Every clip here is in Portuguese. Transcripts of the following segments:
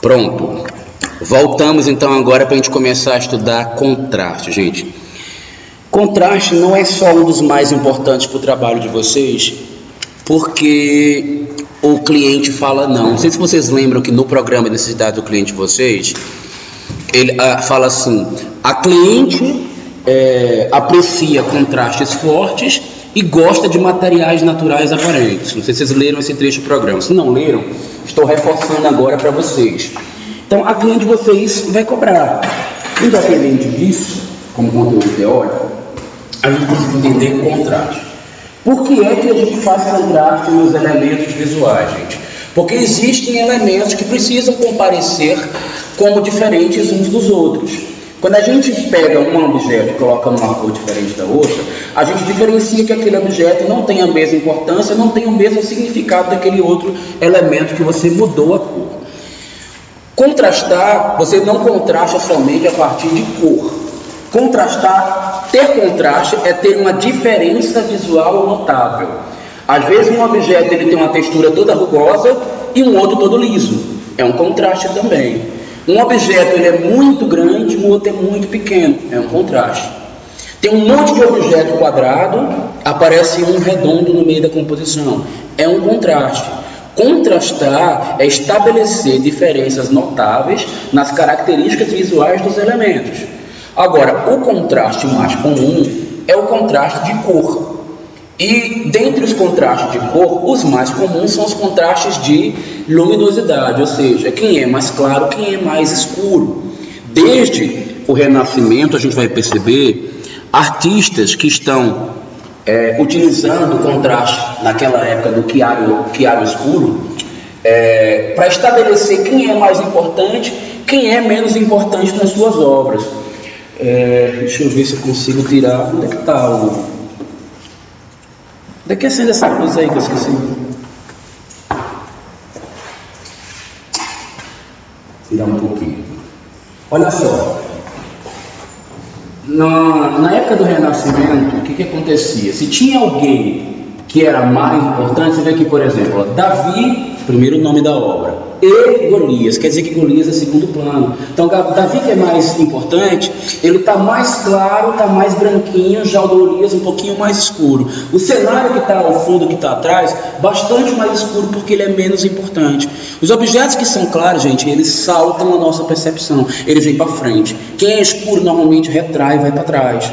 Pronto. Voltamos então agora para a gente começar a estudar contraste, gente. Contraste não é só um dos mais importantes para o trabalho de vocês, porque o cliente fala não. Não sei se vocês lembram que no programa de necessidade do cliente de vocês, ele fala assim, a cliente aprecia contrastes fortes e gosta de materiais naturais aparentes. Não sei se vocês leram esse trecho do programa. Se não leram, estou reforçando agora para vocês. Então, a cliente de vocês vai cobrar. Independente disso, como conteúdo teórico, a gente precisa entender o contraste. Por que é que a gente faz contraste nos elementos visuais, gente? Porque existem elementos que precisam comparecer como diferentes uns dos outros. Quando a gente pega um objeto e coloca numa cor diferente da outra, a gente diferencia que aquele objeto não tem a mesma importância, não tem o mesmo significado daquele outro elemento que você mudou a cor. Contrastar, você não contrasta somente a partir de cor. Contrastar, ter contraste é ter uma diferença visual notável. Às vezes um objeto ele tem uma textura toda rugosa e um outro todo liso. É um contraste também. Um objeto ele é muito grande, o outro é muito pequeno. É um contraste. Tem um monte de objeto quadrado, aparece um redondo no meio da composição. É um contraste. Contrastar é estabelecer diferenças notáveis nas características visuais dos elementos. Agora, o contraste mais comum é o contraste de cor. E dentre os contrastes de cor, os mais comuns são os contrastes de luminosidade, ou seja, quem é mais claro, quem é mais escuro. Desde o Renascimento, a gente vai perceber artistas que estão utilizando o contraste naquela época do chiaro escuro para estabelecer quem é mais importante, quem é menos importante nas suas obras. Deixa eu ver se eu consigo tirar. Onde é que está o... Onde é que acende essa luz aí que eu esqueci? Tirar um pouquinho. Olha só. Na época do Renascimento, o que acontecia? Se tinha alguém que era mais importante, você vê aqui, por exemplo, Davi, primeiro nome da obra, e Golias, quer dizer que Golias é segundo plano. Então, Davi, que é mais importante, ele está mais claro, está mais branquinho, já o Golias um pouquinho mais escuro. O cenário que está ao fundo, que está atrás, bastante mais escuro, porque ele é menos importante. Os objetos que são claros, gente, eles saltam a nossa percepção, eles vêm para frente. Quem é escuro, normalmente retrai e vai para trás.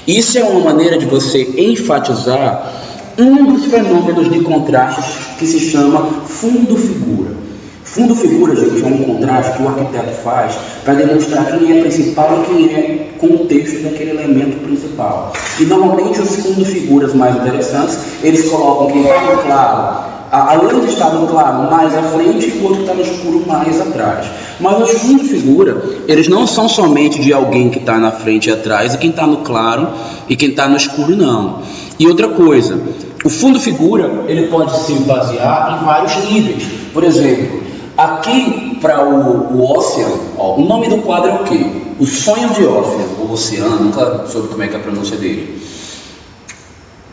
Isso é uma maneira de você enfatizar um dos fenômenos de contraste que se chama fundo-figura. Fundo-figura, gente, é um contraste que o arquiteto faz para demonstrar quem é principal e quem é contexto daquele elemento principal. E normalmente os fundo-figuras mais interessantes, eles colocam quem está no claro, além de estar no claro mais à frente, e o outro está no escuro mais atrás. Mas os fundo-figura, eles não são somente de alguém que está na frente e atrás, e quem está no claro e quem está no escuro não. E outra coisa, o fundo-figura, ele pode se basear em vários níveis. Por exemplo, aqui para o Oceano, o nome do quadro é o quê? O Sonho de Oceano, o Oceano, nunca soube como é que é a pronúncia dele.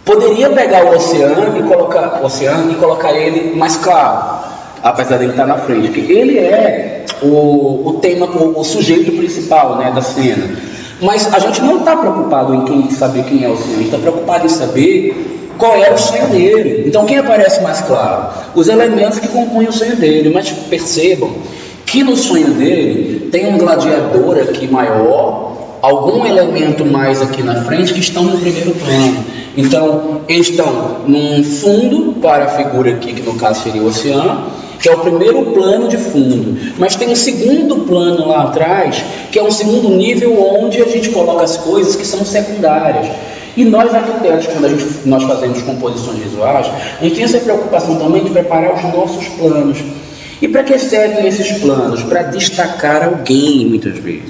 Poderia pegar o oceano e colocar ele mais claro, apesar dele estar na frente, porque ele é o tema, o sujeito principal, né, da cena. Mas a gente não está preocupado em saber quem é o oceano, a gente está preocupado em saber qual é o sonho dele. Então, quem aparece mais claro? Os elementos que compõem o sonho dele. Mas percebam que no sonho dele tem um gladiador aqui maior, algum elemento mais aqui na frente que estão no primeiro plano. Então, eles estão num fundo para a figura aqui, que no caso seria o oceano, que é o primeiro plano de fundo. Mas tem um segundo plano lá atrás, que é um segundo nível onde a gente coloca as coisas que são secundárias. E nós, arquitetos, quando nós fazemos composições visuais, a gente tem essa preocupação também de preparar os nossos planos. E para que servem esses planos? Para destacar alguém, muitas vezes.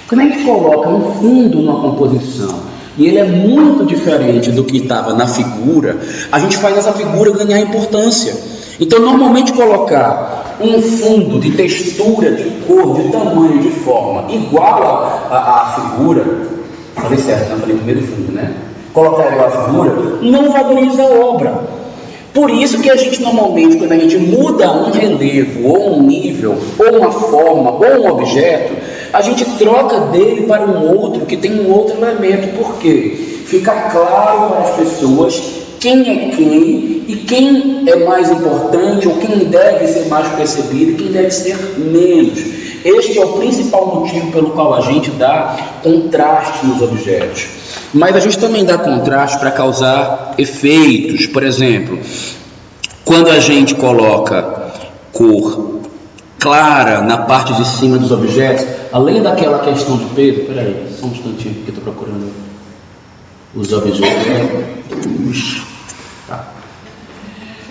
Quando a gente coloca um fundo numa composição, e ele é muito diferente do que estava na figura, a gente faz essa figura ganhar importância. Então, normalmente colocar um fundo de textura, de cor, de tamanho, de forma igual à figura, falei certo, não falei primeiro fundo, né? Colocar igual à figura, não valoriza a obra. Por isso que a gente normalmente, quando a gente muda um relevo, ou um nível, ou uma forma, ou um objeto, a gente troca dele para um outro que tem um outro elemento. Por quê? Fica claro para as pessoas quem é quem e quem é mais importante, ou quem deve ser mais percebido e quem deve ser menos. Este é o principal motivo pelo qual a gente dá contraste nos objetos. Mas a gente também dá contraste para causar efeitos. Por exemplo, quando a gente coloca cor clara na parte de cima dos objetos, além daquela questão de peso, peraí, só um instantinho que eu estou procurando os objetos. Tá.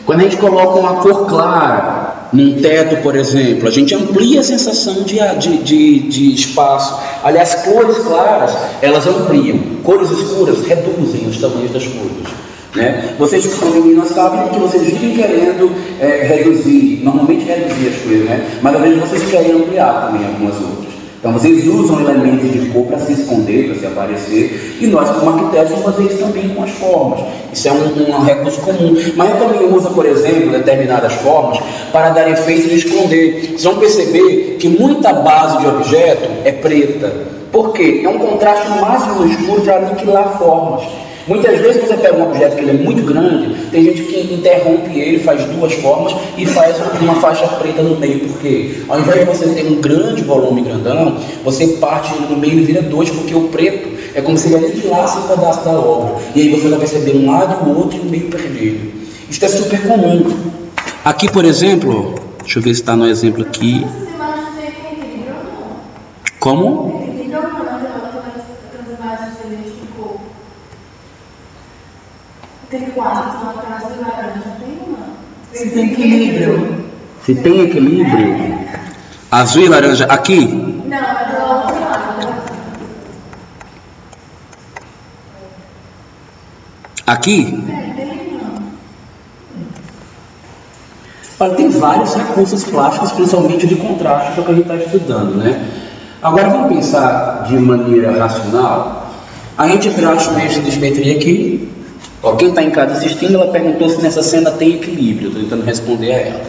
Quando a gente coloca uma cor clara num teto, por exemplo, a gente amplia a sensação de espaço. Aliás, cores claras, elas ampliam. Cores escuras reduzem os tamanhos das coisas, né? Vocês que são meninas sabem que vocês vivem querendo reduzir, normalmente reduzir as coisas, né? Mas às vezes vocês querem ampliar também algumas outras. Então vocês usam elementos de cor para se esconder, para se aparecer, e nós como arquitetos vamos fazer isso também com as formas. Isso é um recurso comum. Mas eu também uso, por exemplo, determinadas formas para dar efeito de esconder. Vocês vão perceber que muita base de objeto é preta. Por quê? É um contraste máximo no escuro para aniquilar formas. Muitas vezes você pega um objeto que ele é muito grande, tem gente que interrompe ele, faz duas formas e faz uma faixa preta no meio. Por quê? Ao invés de você ter um grande volume grandão, você parte ele no meio e vira dois, porque o preto é como se ele aniquilasse um pedaço da obra. E aí você vai perceber um lado e o outro e o meio perdido. Isso é super comum. Aqui, por exemplo, deixa eu ver se está no exemplo aqui. Como? Tem quatro, não, aquelas de laranja tem uma. Se tem equilíbrio. Se tem equilíbrio. Azul e laranja. Aqui? Não, é do outro lado. Aqui? Tem não. Olha, tem vários recursos plásticos, principalmente de contraste, que é o que a gente está estudando, né? Agora vamos pensar de maneira racional. A gente traz o eixo de simetria aqui. Ó, quem está em casa assistindo, ela perguntou se nessa cena tem equilíbrio. Estou tentando responder a ela.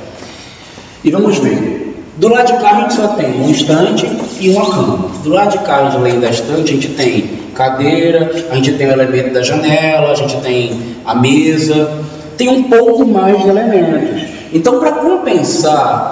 E vamos ver. Do lado de cá a gente só tem um estante e uma cama. Do lado de cá, além da estante, a gente tem cadeira, a gente tem o elemento da janela, a gente tem a mesa. Tem um pouco mais de elementos. Então, para compensar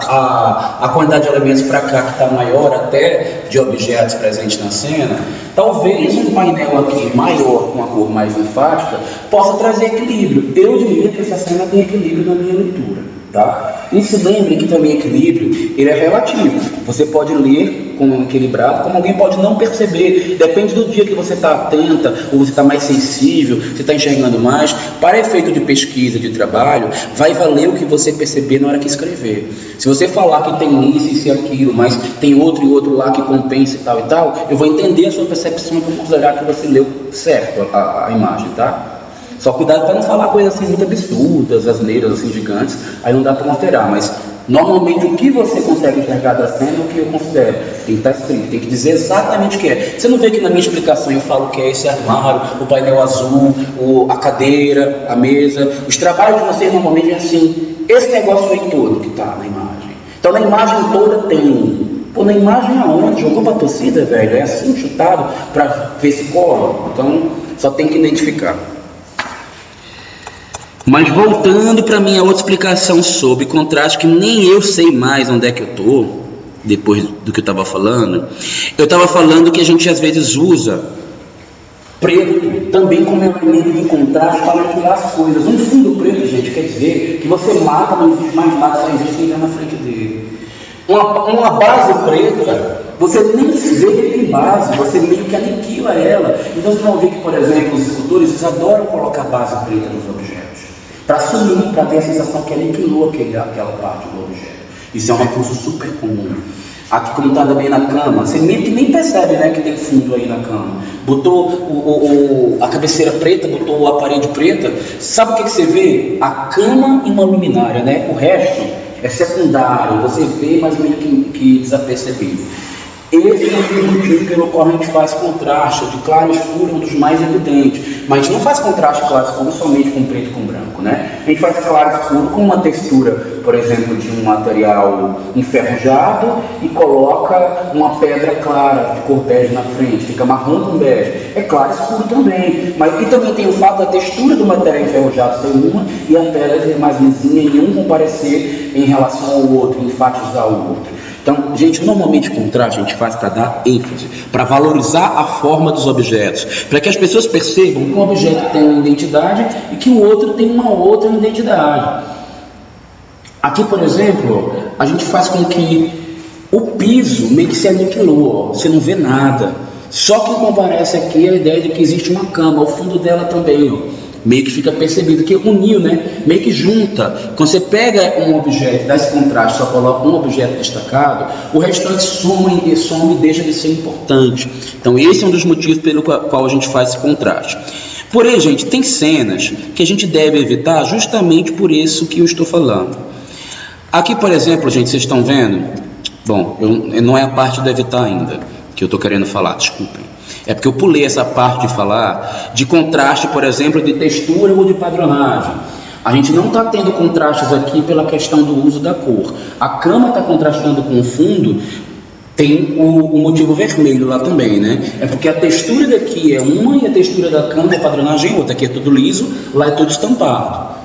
a quantidade de elementos para cá, que está maior até de objetos presentes na cena, talvez um painel aqui maior, com a cor mais enfática, possa trazer equilíbrio. Eu diria que essa cena tem equilíbrio na minha leitura, tá? E se lembre que também equilíbrio, ele é relativo. Você pode ler como equilibrado, como alguém pode não perceber. Depende do dia que você está atenta, ou você está mais sensível, você está enxergando mais. Para efeito de pesquisa, de trabalho, vai valer o que você perceber na hora que escrever. Se você falar que tem isso e aquilo, mas tem outro e outro lá que compensa e tal, eu vou entender a sua percepção para considerar que você leu certo a imagem, tá? Só cuidado para não falar coisas assim muito absurdas, asneiras assim gigantes, aí não dá para alterar, mas normalmente o que você consegue enxergar da cena é o que eu considero. Tem que estar escrito, tem que dizer exatamente o que é. Você não vê que na minha explicação eu falo que é esse armário, o painel azul, a cadeira, a mesa. Os trabalhos de vocês normalmente é assim, esse negócio aí todo que está na imagem. Então na imagem toda tem. Pô, na imagem aonde? Jogou para a torcida, velho? É assim, chutado, para ver se cola. Então só tem que identificar. Mas voltando para minha outra explicação sobre contraste, que nem eu sei mais onde é que eu estou, depois do que eu estava falando. Eu estava falando que a gente às vezes usa preto também como elemento de contraste para manipular as coisas. Um fundo preto, gente, quer dizer que você mata, não existe mais nada, só existe quem está na frente dele. Uma base preta, você nem vê que tem base, você meio que aniquila ela. Então vocês vão ver que, por exemplo, os escultores eles adoram colocar base preta nos objetos, para sumir, para ter a sensação que aniquilou aquela parte do objeto. Isso é um recurso super comum. Aqui, como está também na cama, você meio que nem percebe, né, que tem fundo aí na cama. Botou a cabeceira preta, botou a parede preta. Sabe o que você vê? A cama e uma luminária, né? O resto é secundário, você vê, mas meio que desapercebido. Esse é o motivo pelo qual a gente faz contraste. De claro e escuro é um dos mais evidentes. Mas a gente não faz contraste claro e escuro somente com preto e com branco, né? A gente faz claro e escuro com uma textura, por exemplo, de um material enferrujado e coloca uma pedra clara de cor bege na frente. Fica marrom com bege. É claro e escuro também. Mas e também tem o fato da textura do material enferrujado ser uma e a pedra ser mais lisinha e um comparecer em relação ao outro, enfatizar o outro. Então, gente, normalmente contraste a gente faz para dar ênfase, para valorizar a forma dos objetos, para que as pessoas percebam que um objeto tem uma identidade e que o outro tem uma outra identidade. Aqui, por exemplo, a gente faz com que o piso meio que se aniquilou, você não vê nada. Só que comparece aqui a ideia de que existe uma cama, ao fundo dela também, ó. Meio que fica percebido que uniu, né? Meio que junta. Quando você pega um objeto, dá esse contraste, só coloca um objeto destacado, o restante some e deixa de ser importante. Então esse é um dos motivos pelo qual a gente faz esse contraste. Porém, gente, tem cenas que a gente deve evitar justamente por isso que eu estou falando. Aqui, por exemplo, gente, vocês estão vendo? Bom, não é a parte do evitar ainda que eu estou querendo falar, desculpem. É porque eu pulei essa parte de falar de contraste, por exemplo, de textura ou de padronagem. A gente não está tendo contrastes aqui pela questão do uso da cor. A cama está contrastando com o fundo, tem o motivo vermelho lá também, né? É porque a textura daqui é uma e a textura da cama, a padronagem é outra. Aqui é tudo liso, lá é tudo estampado.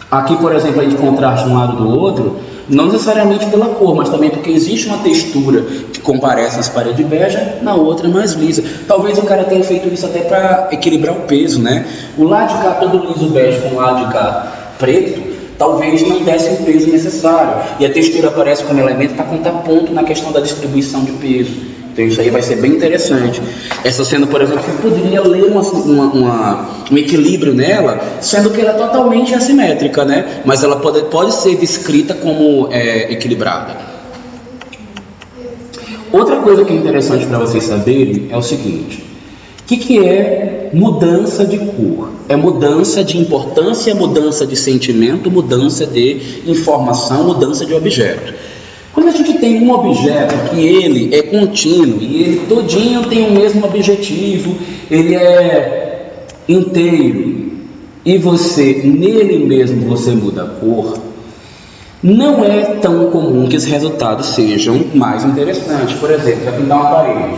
Aqui, por exemplo, a gente contrasta um lado do outro, não necessariamente pela cor, mas também porque existe uma textura que comparece essa parede beija, na outra mais lisa. Talvez o cara tenha feito isso até para equilibrar o peso, né? O lado de cá todo liso bege com o lado de cá preto, talvez não desse o peso necessário. E a textura aparece como elemento para contar ponto na questão da distribuição de peso. Então isso aí vai ser bem interessante. Essa cena, por exemplo, você poderia ler um equilíbrio nela, sendo que ela é totalmente assimétrica, né? Mas ela pode ser descrita como equilibrada. Outra coisa que é interessante para vocês saberem é o seguinte. O que é mudança de cor? É mudança de importância, mudança de sentimento, mudança de informação, mudança de objeto. Quando a gente tem um objeto que ele é contínuo e ele todinho tem o mesmo objetivo, ele é inteiro e nele mesmo você muda a cor, não é tão comum que os resultados sejam mais interessantes. Por exemplo, vai pintar uma parede.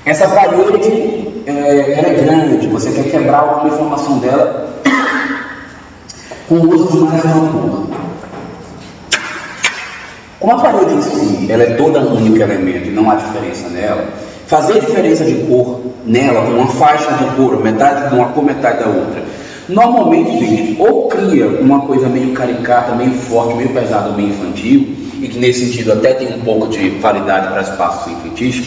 Essa parede ela é grande, você quer quebrar alguma informação dela com o uso de mais uma cor. Como a parede em si, ela é toda um único elemento e não há diferença nela, fazer diferença de cor nela, com uma faixa de cor, metade de uma cor, metade da outra, normalmente, gente, ou cria uma coisa meio caricata, meio forte, meio pesada, meio infantil, e que nesse sentido até tem um pouco de validade para espaços infantis,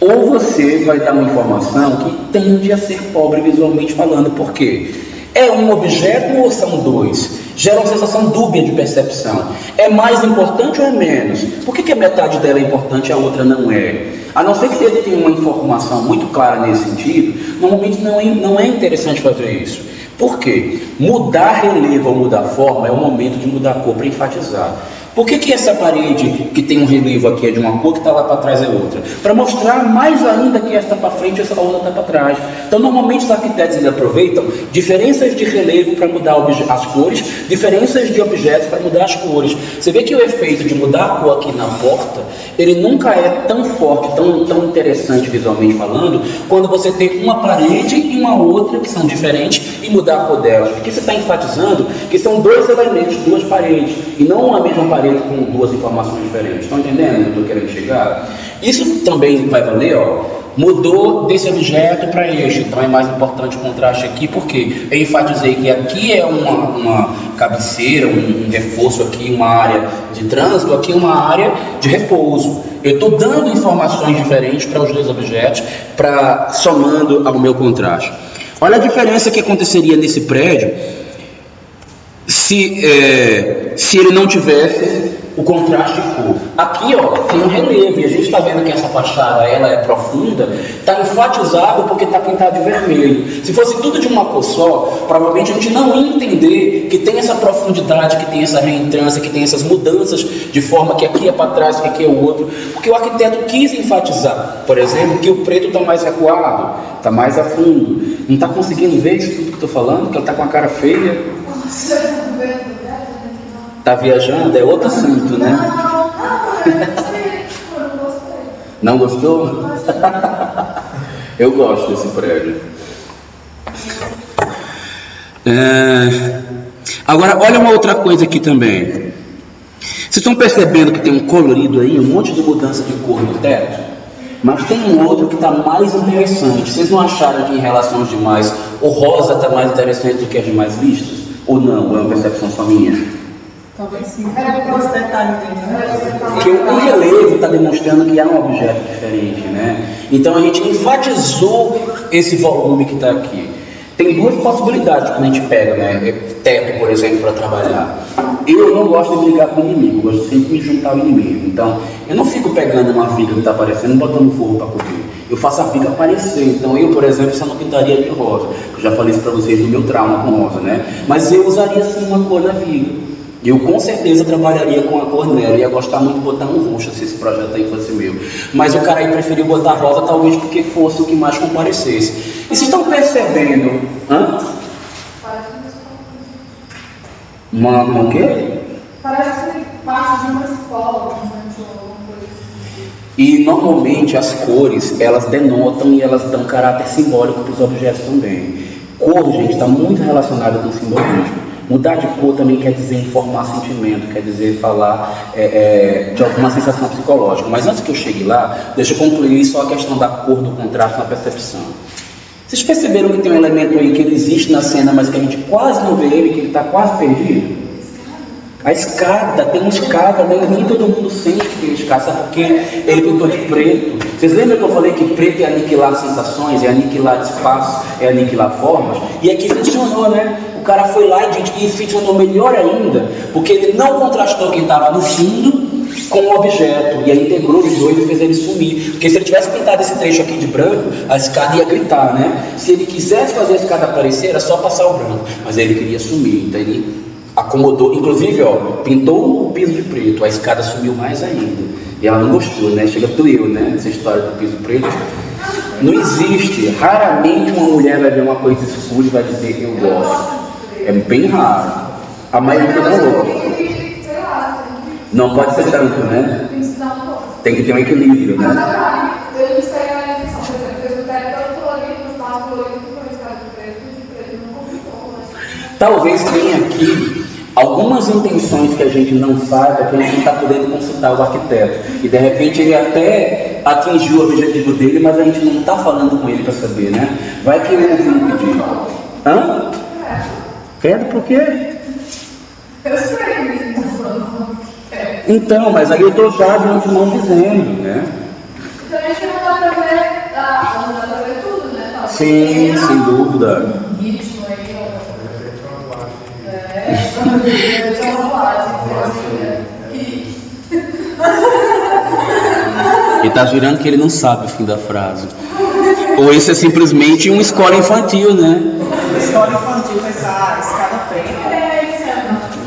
ou você vai dar uma informação que tende a ser pobre visualmente falando. Por quê? É um objeto ou são dois? Gera uma sensação dúbia de percepção. É mais importante ou é menos? Por que a metade dela é importante e a outra não é? A não ser que ele tenha uma informação muito clara nesse sentido, normalmente não é interessante fazer isso. Por quê? Mudar relevo ou mudar forma é o momento de mudar a cor para enfatizar. Por que essa parede que tem um relevo aqui é de uma cor, que está lá para trás é outra? Para mostrar mais ainda que esta está para frente e essa outra está para trás. Então, normalmente os arquitetos eles aproveitam diferenças de relevo para mudar as cores, diferenças de objetos para mudar as cores. Você vê que o efeito de mudar a cor aqui na porta, ele nunca é tão forte, tão interessante visualmente falando, quando você tem uma parede e uma outra que são diferentes e mudar a cor delas. Porque você está enfatizando que são dois elementos, duas paredes, e não uma mesma parede com duas informações diferentes. Estão entendendo onde eu estou querendo chegar? Isso também vai valer, ó. Mudou desse objeto para este, então é mais importante o contraste aqui, porque eu enfatizei que aqui é uma cabeceira, um reforço aqui, uma área de trânsito, aqui uma área de repouso. Eu estou dando informações diferentes para os dois objetos, somando ao meu contraste. Olha a diferença que aconteceria nesse prédio se ele não tivesse o contraste de cor. Aqui, ó, tem um relevo, e a gente está vendo que essa fachada ela é profunda, está enfatizado porque está pintado de vermelho. Se fosse tudo de uma cor só, provavelmente a gente não ia entender que tem essa profundidade, que tem essa reentrância, que tem essas mudanças de forma que aqui é para trás, que aqui é o outro, porque o arquiteto quis enfatizar, por exemplo, que o preto está mais recuado, está mais a fundo. Não está conseguindo ver isso tudo que estou falando, que ela está com a cara feia? Está viajando? É outro assunto, né? Não gostou? Eu gosto desse prédio. Agora, olha uma outra coisa aqui também. Vocês estão percebendo que tem um colorido aí, um monte de mudança de cor no teto? Mas tem um outro que está mais interessante. Vocês não acharam que em relação aos demais, o rosa está mais interessante do que as demais listas? Ou não? Ou é uma percepção só minha? Talvez sim. Era os detalhes dele. Porque o relevo está demonstrando que há um objeto diferente, né? Então a gente enfatizou esse volume que está aqui. Tem duas possibilidades quando a gente pega, né? Teto, por exemplo, para trabalhar. Eu não gosto de brigar com o inimigo, eu gosto sempre de me juntar ao inimigo. Então, eu não fico pegando uma viga que está aparecendo e botando fogo para cobrir. Eu faço a viga aparecer. Então, eu, por exemplo, só não pintaria de rosa. Eu já falei isso para vocês do meu trauma com rosa, né? Mas eu usaria sim uma cor na viga. Eu com certeza trabalharia com a cor nela, ia gostar muito de botar um roxo se esse projeto aí fosse meu. Mas o cara aí preferiu botar rosa talvez porque fosse o que mais comparecesse. E vocês estão percebendo? O quê? Parece parte de uma escola, infantil, alguma coisa assim. E normalmente as cores, elas denotam e elas dão caráter simbólico para os objetos também. Cor, gente, está muito relacionada com simbolismo. Mudar de cor também quer dizer informar sentimento, quer dizer falar de alguma sensação psicológica. Mas antes que eu chegue lá, deixa eu concluir só a questão da cor, do contraste na percepção. Vocês perceberam que tem um elemento aí que ele existe na cena, mas que a gente quase não vê ele, que ele está quase perdido? A escada, tem uma escada, né? Nem todo mundo sente que tem escada, sabe porque ele pintou de preto. Vocês lembram que eu falei que preto é aniquilar sensações, é aniquilar espaço, é aniquilar formas? E aqui funcionou, né? O cara foi lá e funcionou melhor ainda, porque ele não contrastou quem estava no fundo com o objeto, e aí integrou os dois e fez ele sumir. Porque se ele tivesse pintado esse trecho aqui de branco, a escada ia gritar, né? Se ele quisesse fazer a escada aparecer, era só passar o branco, mas ele queria sumir, então ele acomodou, inclusive, ó, pintou o piso de preto, a escada sumiu mais ainda. E ela não gostou, né? Chega doeu, né? Essa história do piso preto. Não existe, raramente uma mulher vai ver uma coisa escura e vai dizer eu gosto. É bem raro. A maioria não gosta. Não pode ser tanto, né? Tem que ter um equilíbrio, né? Talvez tenha aqui algumas intenções que a gente não saiba, que a gente não está podendo consultar o arquiteto. E de repente ele até atingiu o objetivo dele, mas a gente não está falando com ele para saber, né? Vai que ele ouviu um pedido. Hã? Credo por quê? Eu sei que ele está falando. Então, mas aí eu estou já de antemão dizendo, né? Então a gente não dá para ver tudo, né? Sim, sem dúvida. Ritmo aí, Ele está jurando que ele não sabe o fim da frase. Ou isso é simplesmente uma escola infantil, né? Escola infantil com essa escada preta.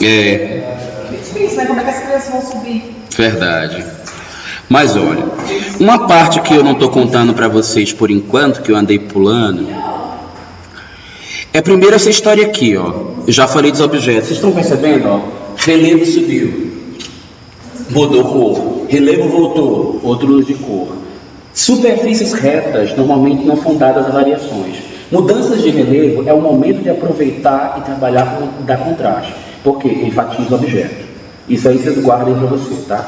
É. Difícil, né? Como é que as crianças vão subir? Verdade. Mas olha, uma parte que eu não estou contando para vocês por enquanto, que eu andei pulando, é primeiro essa história aqui, ó. Eu já falei dos objetos. Vocês estão percebendo, ó? Relevo subiu, mudou cor. Relevo voltou, outro luz de cor. Superfícies retas normalmente não são dadas a variações. Mudanças de relevo é o momento de aproveitar e trabalhar para dar contraste, porque enfatiza o objeto. Isso aí vocês guardem para você, tá?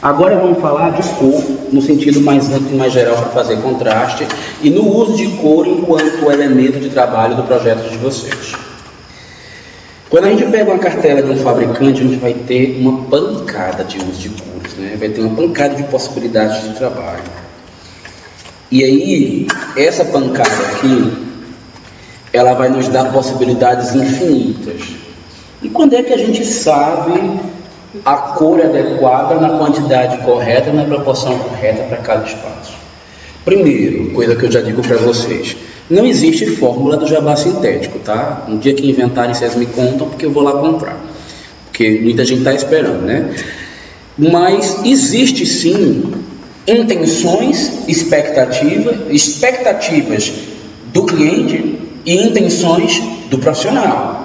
Agora vamos falar de cor, no sentido mais amplo e mais geral para fazer contraste, e no uso de cor enquanto elemento de trabalho do projeto de vocês. Quando a gente pega uma cartela de um fabricante, a gente vai ter uma pancada de uso de cores, né? Vai ter uma pancada de possibilidades de trabalho. E aí, essa pancada aqui, ela vai nos dar possibilidades infinitas. E quando é que a gente sabe a cor adequada na quantidade correta, na proporção correta para cada espaço. Primeiro, coisa que eu já digo para vocês, não existe fórmula do jabá sintético, tá? Um dia que inventarem, vocês me contam, porque eu vou lá comprar, porque muita gente está esperando, né? Mas existe sim intenções, expectativas do cliente e intenções do profissional.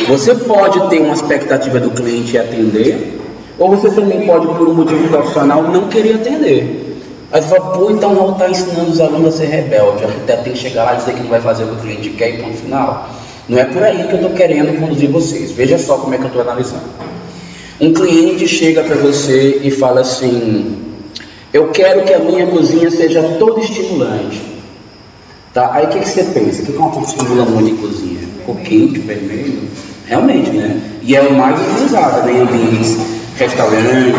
Você pode ter uma expectativa do cliente e atender, ou você também pode, por um motivo profissional, não querer atender. Aí você fala, pô, então vou estar ensinando os alunos a ser rebelde, até tem que chegar lá e dizer que não vai fazer o que o cliente quer e ponto final. Não é por aí que eu estou querendo conduzir vocês. Veja só como é que eu estou analisando. Um cliente chega para você e fala assim, eu quero que a minha cozinha seja toda estimulante. Tá? Aí o que você pensa? O que é uma coisa estimula muito em cozinha? Cor quente, vermelho? Realmente, né? E é o mais utilizado em ambientes, restaurante,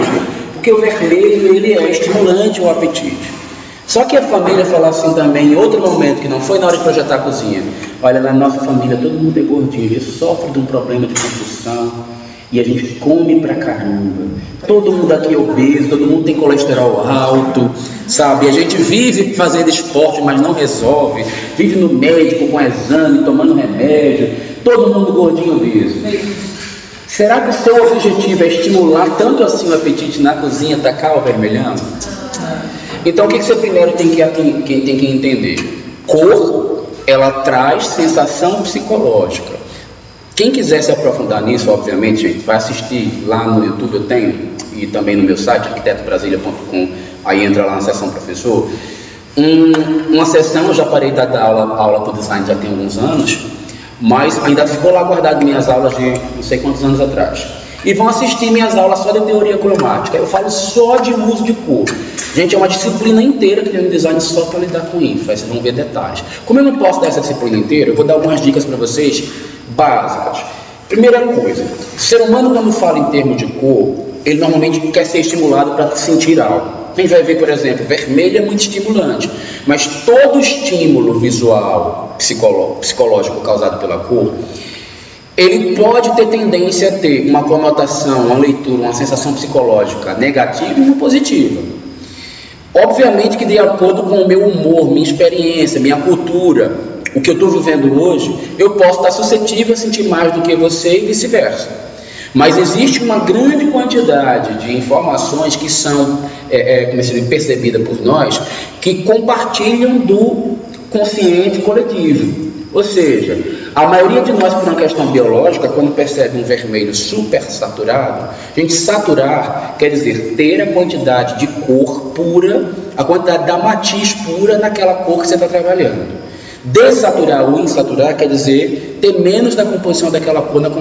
porque o vermelho ele é estimulante ao apetite. Só que a família fala assim também em outro momento, que não foi na hora de projetar a cozinha. Olha, na nossa família todo mundo é gordinho, ele sofre de um problema de compulsão e a gente come pra caramba. Todo mundo aqui é obeso, todo mundo tem colesterol alto, sabe? A gente vive fazendo esporte, mas não resolve. Vive no médico com exame, tomando remédio. Todo mundo gordinho obeso. Será que o seu objetivo é estimular tanto assim o apetite na cozinha, tacar o vermelhão? Então o que você primeiro tem que entender? Cor, ela traz sensação psicológica. Quem quiser se aprofundar nisso, obviamente, gente, vai assistir lá no YouTube, eu tenho, e também no meu site, arquitetobrasilia.com, aí entra lá na seção professor. Uma sessão, eu já parei de dar aula por design já tem alguns anos, mas ainda ficou lá guardado minhas aulas de não sei quantos anos atrás. E vão assistir minhas aulas só de teoria cromática. Eu falo só de uso de cor. Gente, é uma disciplina inteira que tem no design só para lidar com isso. Aí vocês vão ver detalhes. Como eu não posso dar essa disciplina inteira, eu vou dar algumas dicas para vocês básicas. Primeira coisa, o ser humano quando fala em termos de cor, ele normalmente quer ser estimulado para sentir algo. Quem vai ver, por exemplo, vermelho é muito estimulante, mas todo estímulo visual, psicológico causado pela cor, ele pode ter tendência a ter uma conotação, uma leitura, uma sensação psicológica negativa e uma positiva. Obviamente que de acordo com o meu humor, minha experiência, minha cultura, o que eu estou vivendo hoje, eu posso estar suscetível a sentir mais do que você e vice-versa. Mas existe uma grande quantidade de informações que são percebidas por nós, que compartilham do consciente coletivo. Ou seja, a maioria de nós, por uma questão biológica, quando percebe um vermelho super saturado, gente, saturar quer dizer ter a quantidade de cor pura, a quantidade da matiz pura naquela cor que você está trabalhando. Dessaturar ou insaturar quer dizer ter menos da composição daquela cor na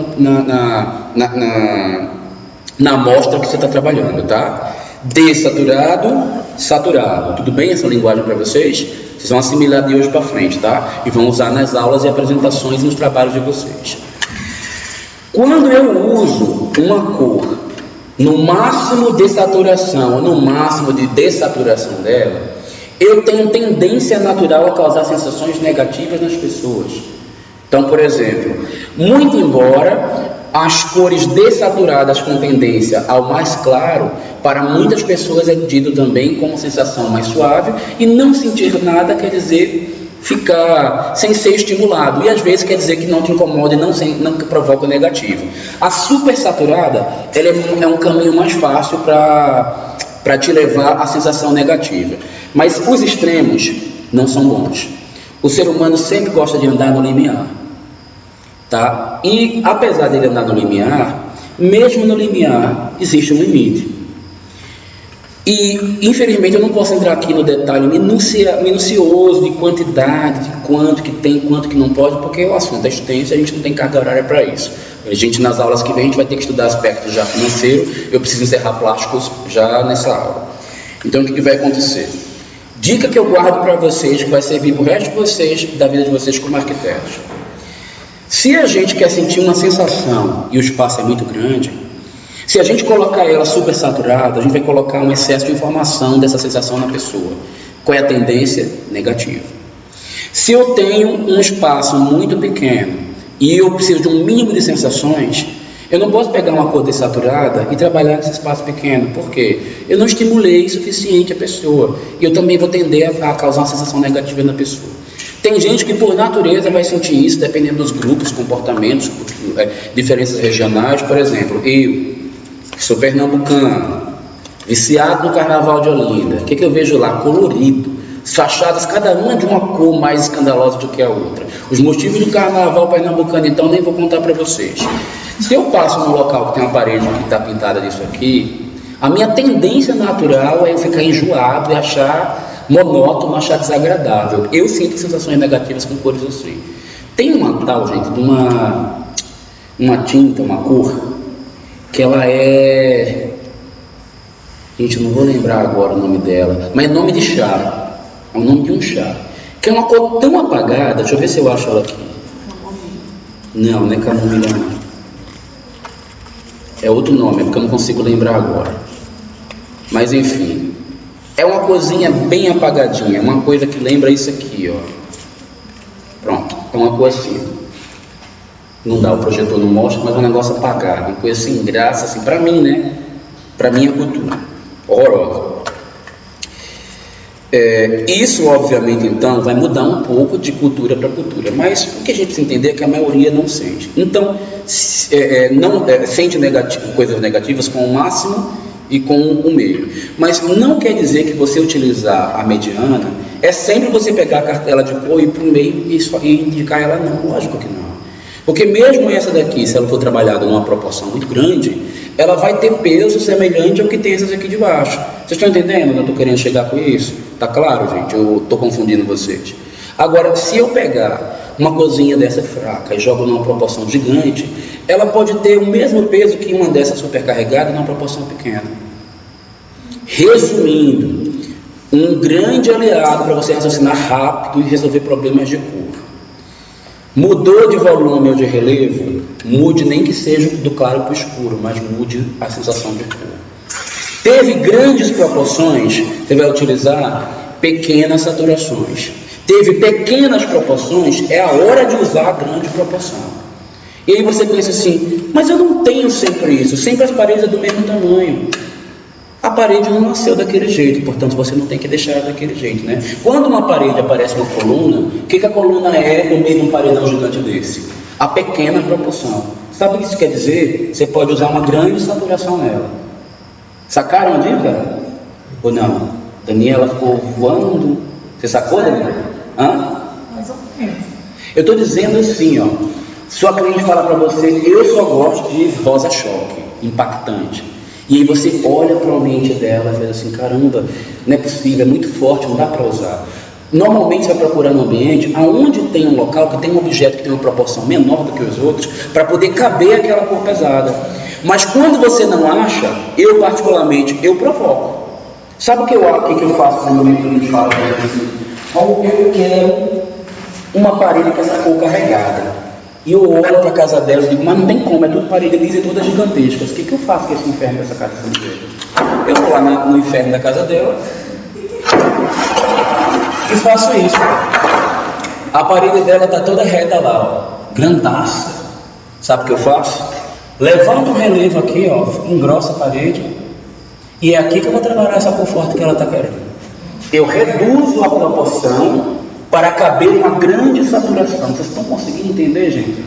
amostra que você está trabalhando, tá? Desaturado, saturado. Tudo bem essa linguagem para vocês? Vocês vão assimilar de hoje para frente, tá? E vão usar nas aulas e apresentações e nos trabalhos de vocês. Quando eu uso uma cor no máximo de saturação ou no máximo de dessaturação dela, eu tenho tendência natural a causar sensações negativas nas pessoas. Então, por exemplo, muito embora as cores dessaturadas com tendência ao mais claro, para muitas pessoas é tido também como sensação mais suave, e não sentir nada quer dizer ficar sem ser estimulado, e às vezes quer dizer que não te incomoda e não provoca negativo. A supersaturada ela é um caminho mais fácil para te levar à sensação negativa. Mas os extremos não são bons. O ser humano sempre gosta de andar no limiar. Tá? E apesar dele andar no limiar, mesmo no limiar existe um limite. E infelizmente eu não posso entrar aqui no detalhe minucioso de quantidade, de quanto que tem, quanto que não pode, porque o assunto é extenso e a gente não tem carga horária para isso. A gente, nas aulas que vem, a gente vai ter que estudar aspectos já financeiros. Eu preciso encerrar plásticos já nessa aula. Então o que vai acontecer? Dica que eu guardo para vocês, que vai servir para o resto de vocês, da vida de vocês como arquitetos. Se a gente quer sentir uma sensação e o espaço é muito grande, se a gente colocar ela super saturada, a gente vai colocar um excesso de informação dessa sensação na pessoa. Qual é a tendência? Negativa. Se eu tenho um espaço muito pequeno e eu preciso de um mínimo de sensações, Eu não posso pegar uma cor desaturada e trabalhar nesse espaço pequeno, porque eu não estimulei o suficiente a pessoa. E eu também vou tender a causar uma sensação negativa na pessoa. Tem gente que por natureza vai sentir isso, dependendo dos grupos, comportamentos, diferenças regionais. Por exemplo, eu, que sou pernambucano, viciado no Carnaval de Olinda, o que eu vejo lá? Colorido, fachadas, cada uma de uma cor mais escandalosa do que a outra. Os motivos do Carnaval pernambucano, então, nem vou contar para vocês. Se eu passo num local que tem uma parede que está pintada disso aqui, a minha tendência natural é eu ficar enjoado e achar monótono, achar desagradável. Eu sinto sensações negativas com cores assim. Tem uma tal, gente, de uma tinta, uma cor, que ela é... Gente, não vou lembrar agora o nome dela, mas é nome de chá. É o nome de um chá. Que é uma cor tão apagada, deixa eu ver se eu acho ela aqui. Não é camomila não. É outro nome, é porque eu não consigo lembrar agora. Mas enfim, é uma corzinha bem apagadinha, uma coisa que lembra isso aqui, ó. Pronto, é uma cor assim. Não dá, o projetor não mostra, mas é um negócio apagado, uma coisa sem graça, assim, pra mim, né? Pra minha cultura. Horrorosa. Isso, obviamente, então, vai mudar um pouco de cultura para cultura, mas o que a gente precisa entender é que a maioria não sente. Então, sente coisas negativas com o máximo e com o meio. Mas não quer dizer que você utilizar a mediana é sempre você pegar a cartela de cor e ir para o meio e indicar ela não. Lógico que não. Porque mesmo essa daqui, se ela for trabalhada numa proporção muito grande, ela vai ter peso semelhante ao que tem essas aqui de baixo. Vocês estão entendendo onde eu estou querendo chegar com isso? Tá claro, gente? Eu estou confundindo vocês. Agora, se eu pegar uma cozinha dessa fraca e jogo numa proporção gigante, ela pode ter o mesmo peso que uma dessas supercarregada numa proporção pequena. Resumindo, um grande aliado para você raciocinar rápido e resolver problemas de cor. Mudou de volume ou de relevo, mude nem que seja do claro para o escuro, mas mude a sensação de cor. Teve grandes proporções, você vai utilizar pequenas saturações. Teve pequenas proporções, é a hora de usar a grande proporção. E aí você pensa assim, mas eu não tenho sempre isso, sempre as paredes são do mesmo tamanho. A parede não nasceu daquele jeito, portanto você não tem que deixar ela daquele jeito, né? Quando uma parede aparece uma coluna, o que a coluna é no meio de um paredão gigante desse? A pequena proporção. Sabe o que isso quer dizer? Você pode usar uma grande saturação nela. Sacaram a dica? Ou não? Daniela ficou voando. Você sacou, Daniela? Hã? Mais ou menos. Eu estou dizendo assim, ó. Sua cliente fala para você, eu só gosto de rosa choque, impactante. E aí você olha para a mente dela e fala assim, caramba, não é possível, é muito forte, não dá para usar. Normalmente você vai procurar no ambiente aonde tem um local que tem um objeto que tem uma proporção menor do que os outros, para poder caber aquela cor pesada. Mas quando você não acha, eu particularmente, eu provoco. Sabe o que eu faço no momento que a gente fala assim? Eu quero uma parede com essa cor carregada. E eu olho para a casa dela e digo, mas não tem como, é tudo parede lisa e todas gigantescas. O que eu faço com esse inferno dessa casa dessa mulher? Eu vou lá no inferno da casa dela e faço isso. A parede dela está toda reta lá, ó, grandaça. Sabe o que eu faço? Levanto o relevo aqui, ó, engrossa a parede. E é aqui que eu vou trabalhar essa cor forte que ela está querendo. Eu reduzo a proporção para caber uma grande saturação. Vocês estão conseguindo entender, gente?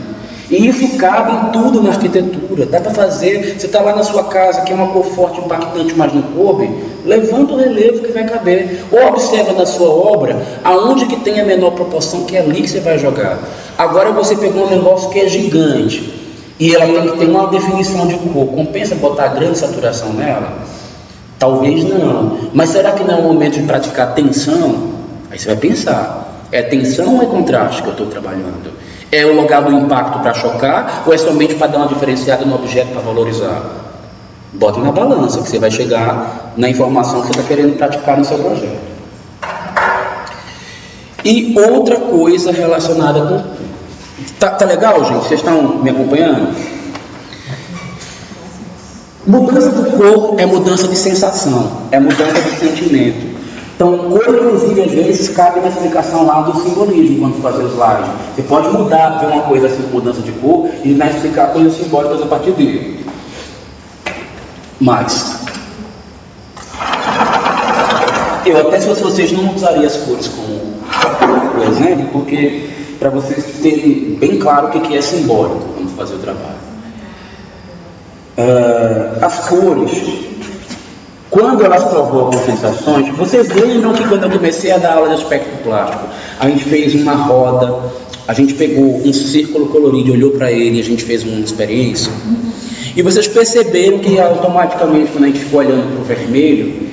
E isso cabe em tudo na arquitetura. Dá para fazer, você está lá na sua casa, que é uma cor forte, impactante, mas não coube, levanta o relevo que vai caber. Ou observa na sua obra, aonde que tem a menor proporção, que é ali que você vai jogar. Agora você pegou um negócio que é gigante, e ela tem que ter uma definição de cor. Compensa botar grande saturação nela? Talvez não. Mas será que não é o momento de praticar tensão? Aí você vai pensar. É tensão ou é contraste que eu estou trabalhando? É o lugar do impacto para chocar ou é somente para dar uma diferenciada no objeto para valorizar? Bota na balança que você vai chegar na informação que você está querendo praticar no seu projeto. E outra coisa relacionada com... Tá legal, gente? Vocês estão me acompanhando? Mudança de cor é mudança de sensação, é mudança de sentimento. Então, cor, inclusive, às vezes, cabe na explicação lá do simbolismo, quando fazer o slide. Você pode mudar, ver uma coisa assim, mudança de cor, e vai explicar coisas simbólicas a partir dele. Mas, eu até, se fosse vocês, não usaria as cores como exemplo, porque para vocês terem bem claro o que é simbólico quando fazer o trabalho. As cores, quando elas provocam sensações, vocês lembram que quando eu comecei a dar aula de aspecto plástico, a gente fez uma roda, a gente pegou um círculo colorido, olhou para ele e a gente fez uma experiência? E vocês perceberam que automaticamente, quando a gente ficou olhando para o vermelho,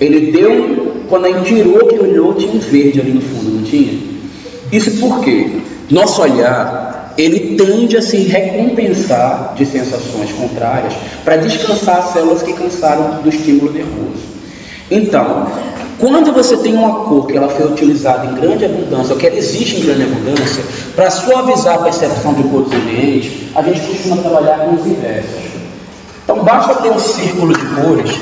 ele deu, quando a gente tirou que olhou, tinha um verde ali no fundo, não tinha? Isso por quê? Nosso olhar, ele tende a se recompensar de sensações contrárias para descansar as células que cansaram do estímulo nervoso. Então, quando você tem uma cor que ela foi utilizada em grande abundância, ou que ela existe em grande abundância, para suavizar a percepção de cores ambientes, a gente costuma trabalhar com os inversos. Então, basta ter um círculo de cores.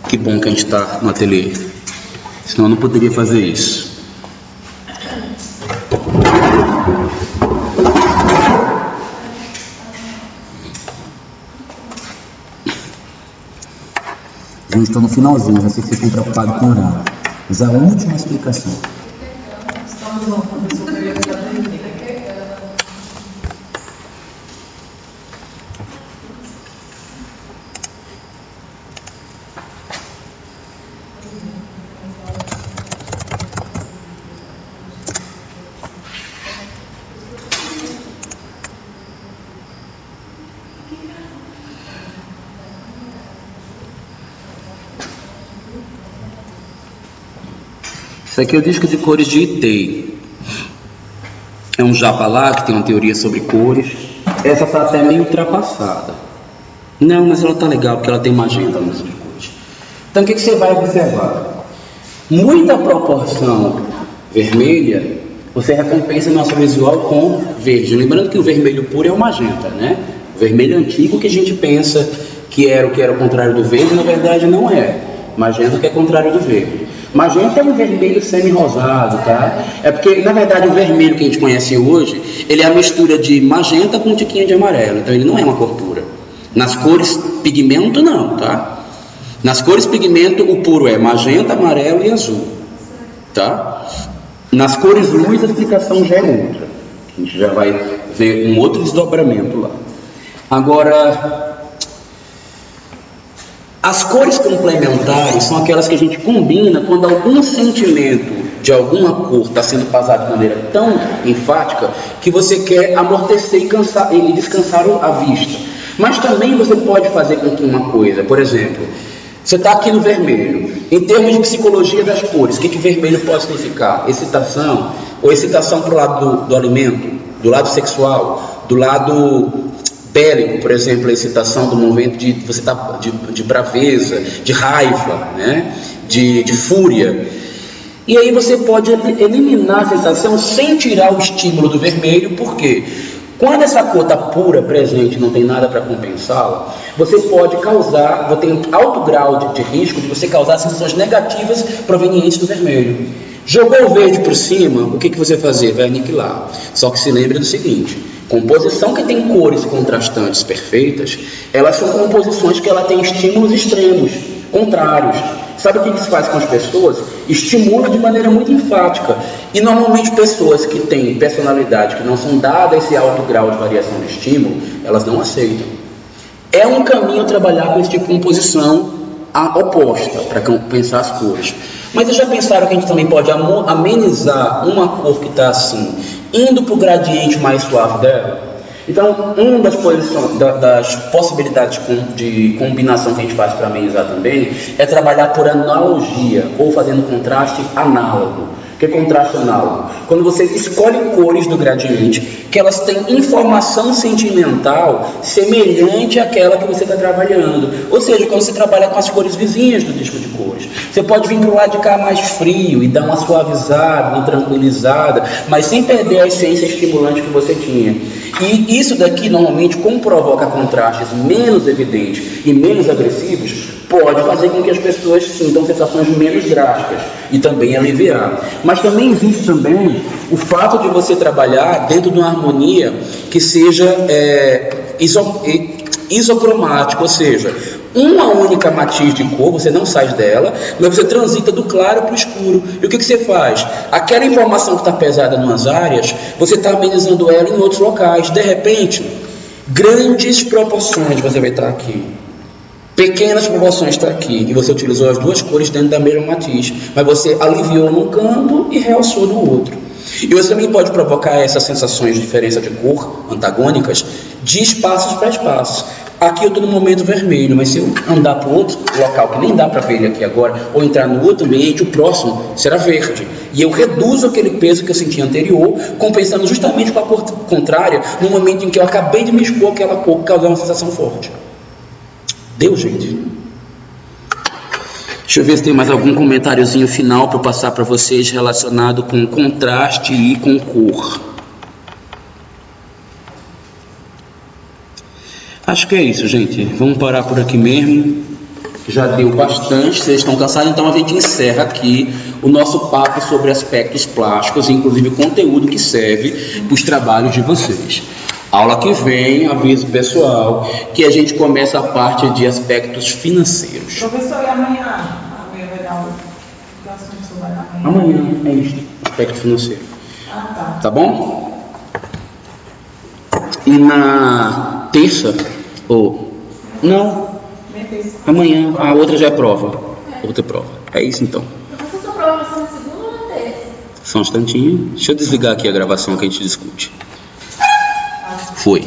Que bom que a gente está no ateliê, senão eu não poderia fazer isso. Gente, estou no finalzinho, vocês ficam preocupados com o horário. Mas a última explicação. Isso aqui é o disco de cores de Itei. É um japa lá que tem uma teoria sobre cores. Essa está até meio ultrapassada. Não, mas ela está legal porque ela tem magenta nessas cores. Então o que você vai observar? Muita proporção vermelha, você recompensa nosso visual com verde. Lembrando que o vermelho puro é o magenta, né? O vermelho antigo que a gente pensa que era o contrário do verde, na verdade não é. Magenta que é contrário do verde. Magenta é um vermelho semi-rosado, tá? É porque, na verdade, o vermelho que a gente conhece hoje, ele é a mistura de magenta com um tiquinho de amarelo. Então, ele não é uma cor pura. Nas cores pigmento, não, tá? Nas cores pigmento, o puro é magenta, amarelo e azul, tá? Nas cores luz, a explicação já é outra. A gente já vai ver um outro desdobramento lá. Agora, as cores complementares são aquelas que a gente combina quando algum sentimento de alguma cor está sendo passado de maneira tão enfática que você quer amortecer e descansar a vista. Mas também você pode fazer com que uma coisa, por exemplo, você está aqui no vermelho. Em termos de psicologia das cores, o que vermelho pode significar? Excitação, ou excitação para o lado do alimento, do lado sexual, do lado bélico, por exemplo, a excitação do momento de você estar de braveza, de raiva, né? de fúria. E aí você pode eliminar a sensação sem tirar o estímulo do vermelho, por quê? Quando essa cor está pura, presente, não tem nada para compensá-la, você pode causar, você tem alto grau de risco de você causar sensações negativas provenientes do vermelho. Jogou o verde por cima, o que você vai fazer? Vai aniquilar. Só que se lembre do seguinte: composição que tem cores contrastantes perfeitas, elas são composições que ela tem estímulos extremos, contrários. Sabe o que isso faz com as pessoas? Estimula de maneira muito enfática. E normalmente pessoas que têm personalidade, que não são dadas a esse alto grau de variação de estímulo, elas não aceitam. É um caminho trabalhar com esse tipo de composição oposta, para compensar as cores. Mas vocês já pensaram que a gente também pode amenizar uma cor que está assim, indo para o gradiente mais suave dela? Então, uma das possibilidades de combinação que a gente faz para amenizar também é trabalhar por analogia, ou fazendo contraste análogo. O que é contraste análogo? Quando você escolhe cores do gradiente, que elas têm informação sentimental semelhante àquela que você está trabalhando. Ou seja, quando você trabalha com as cores vizinhas do disco de cores, você pode vir para o lado de cá mais frio e dar uma suavizada, uma tranquilizada, mas sem perder a essência estimulante que você tinha. E isso daqui, normalmente, como provoca contrastes menos evidentes e menos agressivos, pode fazer com que as pessoas sintam sensações menos drásticas e também aliviar. Mas também existe também o fato de você trabalhar dentro de uma harmonia que seja isocromática, ou seja, uma única matiz de cor, você não sai dela, mas você transita do claro para o escuro. E o que você faz? Aquela informação que está pesada em umas áreas, você está amenizando ela em outros locais. De repente, grandes proporções você vai estar aqui. Pequenas proporções está aqui, e você utilizou as duas cores dentro da mesma matiz, mas você aliviou num canto e realçou no outro. E você também pode provocar essas sensações de diferença de cor, antagônicas, de espaços para espaços. Aqui eu estou no momento vermelho, mas se eu andar para outro local, que nem dá para ver ele aqui agora, ou entrar no outro ambiente, o próximo será verde. E eu reduzo aquele peso que eu senti anterior, compensando justamente com a cor contrária, no momento em que eu acabei de me expor aquela cor que causou uma sensação forte. Deu, gente? Deixa eu ver se tem mais algum comentáriozinho final para eu passar para vocês relacionado com contraste e com cor. Acho que é isso, gente. Vamos parar por aqui mesmo. Já deu bastante, vocês estão cansados, então a gente encerra aqui o nosso papo sobre aspectos plásticos, inclusive conteúdo que serve para os trabalhos de vocês. Aula que vem, aviso pessoal, que a gente começa a parte de aspectos financeiros. Professor, e amanhã? Amanhã vai dar o assunto sobre amanhã? Amanhã é isso, aspecto financeiro. Tá. Tá bom? E na terça, ou... Não, amanhã, a outra já é prova. Outra prova. É isso então. Professor, sua prova vai ser na segunda ou na terça? Só um instantinho. Deixa eu desligar aqui a gravação que a gente discute. Foi.